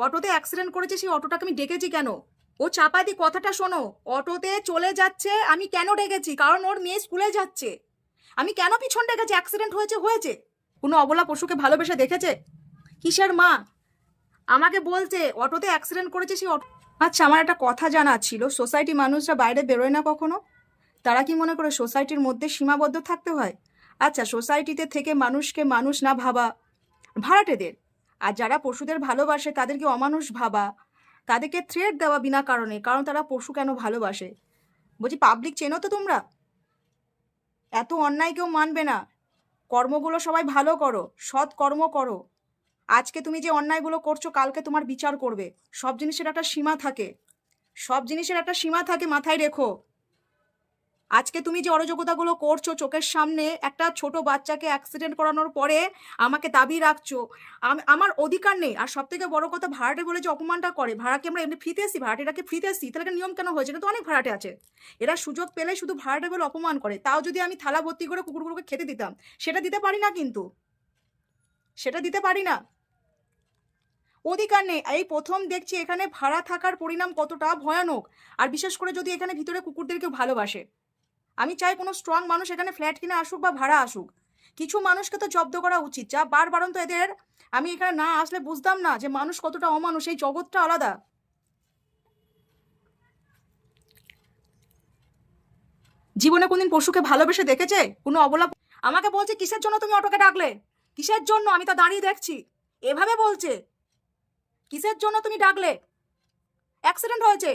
অটোতে অ্যাক্সিডেন্ট করেছে, সেই অটোটাকে আমি ডেকেছি কেন? ও চাপা দি কথাটা শোনো। অটোতে চলে যাচ্ছে, আমি কেন ডেকেছি? কারণ ওর মেয়ে স্কুলে যাচ্ছে। আমি কেন পিছন ডেকেছি? অ্যাক্সিডেন্ট হয়েছে হয়েছে। কোনো অবলা পশুকে ভালোবেসে দেখেছে? কিসের মা? আমাকে বলছে অটোতে অ্যাক্সিডেন্ট করেছে সেই অটো। আচ্ছা, আমার একটা কথা জানার ছিল, সোসাইটি মানুষরা বাইরে বেরোয় না কখনো? তারা কি মনে করে সোসাইটির মধ্যে সীমাবদ্ধ থাকতে হয়? আচ্ছা, সোসাইটিতে থেকে মানুষকে মানুষ না ভাবা ভাড়াটেদের, আর যারা পশুদের ভালোবাসে তাদেরকে অমানুষ ভাবা, তাদেরকে থ্রেট দেওয়া বিনা কারণে, কারণ তারা পশু কেন ভালোবাসে? বলছি, পাবলিক চেনো তো তোমরা? এত অন্যায় কেউ মানবে না। কর্মগুলো সবাই ভালো করো, সৎ কর্ম করো। আজকে তুমি যে অন্যায়গুলো করছো, কালকে তোমার বিচার করবে। সব জিনিসের একটা সীমা থাকে, সব জিনিসের একটা সীমা থাকে, মাথায় রেখো। আজকে তুমি যে অরাজকতাগুলো করছো চোখের সামনে, একটা ছোট বাচ্চাকে অ্যাক্সিডেন্ট করানোর পরে আমাকে দাবি রাখছো, আমার অধিকার নেই। আর সব থেকে বড় কথা, ভাড়াটে বলে যে অপমানটা করে, ভাড়াকে আমরা এমনি ফ্রিতে এসি, ভাড়াটেটাকে ফ্রিতে এসি, তাহলে একটা নিয়ম কেন হয়েছে? কিন্তু অনেক ভাড়াটে আছে, এরা সুযোগ পেলে শুধু ভাড়াটে বলে অপমান করে। তাও যদি আমি থালা ভর্তি করে কুকুরগুলোকে খেতে দিতাম, সেটা দিতে পারি না, কিন্তু সেটা দিতে পারি না, অধিকার নেই। এই প্রথম দেখছি এখানে ভাড়া থাকার পরিণাম কতটা ভয়ানক। আর বিশেষ করে যদি এখানে ভিতরে কুকুরদেরকেও ভালোবাসে। আমি চাই কোনো স্ট্রং মানুষ এখানে ফ্ল্যাট কিনে আসুক বা ভাড়া আসুক, কিছু মানুষকে তো জব্দ করা উচিত। যা বারবারন্ত এদের, আমি এখানে না আসলে বুঝতাম না যে মানুষ কতটা অমানুষ, এই জগৎটা আলাদা। জীবনে কোনদিন পশুকে ভালোবেসে দেখেছে কোনো অবলা? আমাকে বলছে কিসের জন্য তুমি অটোকে ডাকলে, কিসের জন্য? আমি তো দাঁড়িয়ে দেখছি। এভাবে বলছে, কিসের জন্য তুমি ডাকলে? অ্যাক্সিডেন্ট হয়েছে।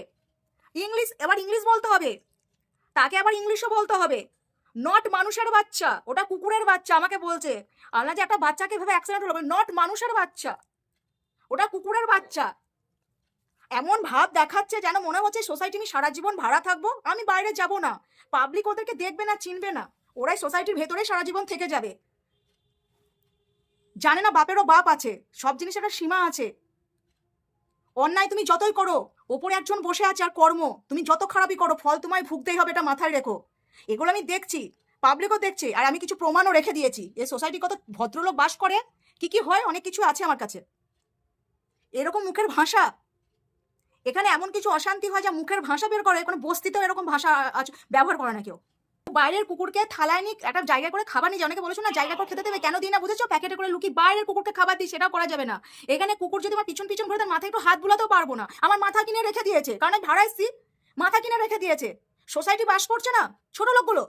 ইংলিশ, এবার ইংলিশ বলতে হবে, তাকে আবার ইংলিশও বলতে হবে। নট মানুষের বাচ্চা, ওটা কুকুরের বাচ্চা। আমাকে বলছে আল্লাহ যে একটা বাচ্চাকে এভাবে অ্যাক্সিডেন্ট হলো, নট মানুষের বাচ্চা, ওটা কুকুরের বাচ্চা। এমন ভাব দেখাচ্ছে যেন মনে হচ্ছে সোসাইটি আমি সারা জীবন ভাড়া থাকবো, আমি বাইরে যাব না, পাবলিক ওদেরকে দেখবে না, চিনবে না, ওরাই সোসাইটির ভেতরে সারা জীবন থেকে যাবে। জানে না বাপেরও বাপ আছে, সব জিনিসের একটা সীমা আছে। অন্যায় তুমি যতই করো, ওপরে একজন বসে আছে, আর কর্ম তুমি যত খারাপই করো, ফল তোমায় ভুগতেই হবে, এটা মাথায় রেখো। এগুলো আমি দেখছি, পাবলিকও দেখছে, আর আমি কিছু প্রমাণও রেখে দিয়েছি। এই সোসাইটি কত ভদ্রলোক বাস করে, কি কি হয়, অনেক কিছু আছে আমার কাছে। এরকম মুখের ভাষা, এখানে এমন কিছু অশান্তি হয় যা মুখের ভাষা বের করে, কোনো বস্তিতেও এরকম ভাষা ব্যবহার করে না কেউ। বাইরের কুকুরকে থালায় নিয়ে একটা জায়গায় করে খাবার নিয়ে যায়, অনেকে বলেছো না জায়গা করে খেতে দেবে, কেন দিই না বুঝেছো? প্যাকেটে করে লুকিয়ে বাইরের কুকুরকে খাবার দিই, সেটাও করা যাবে না। এখানে কুকুর যদি আমার পিছন পিছন ঘুরে, তার মাথায় একটু হাত বুলাতেও পারবো না। আমার মাথা কিনে রেখে দিয়েছে, কারণ আমি ভাড়া এসছি, মাথা কিনে রেখে দিয়েছে। সোসাইটি বাস করছে না ছোট লোকগুলো।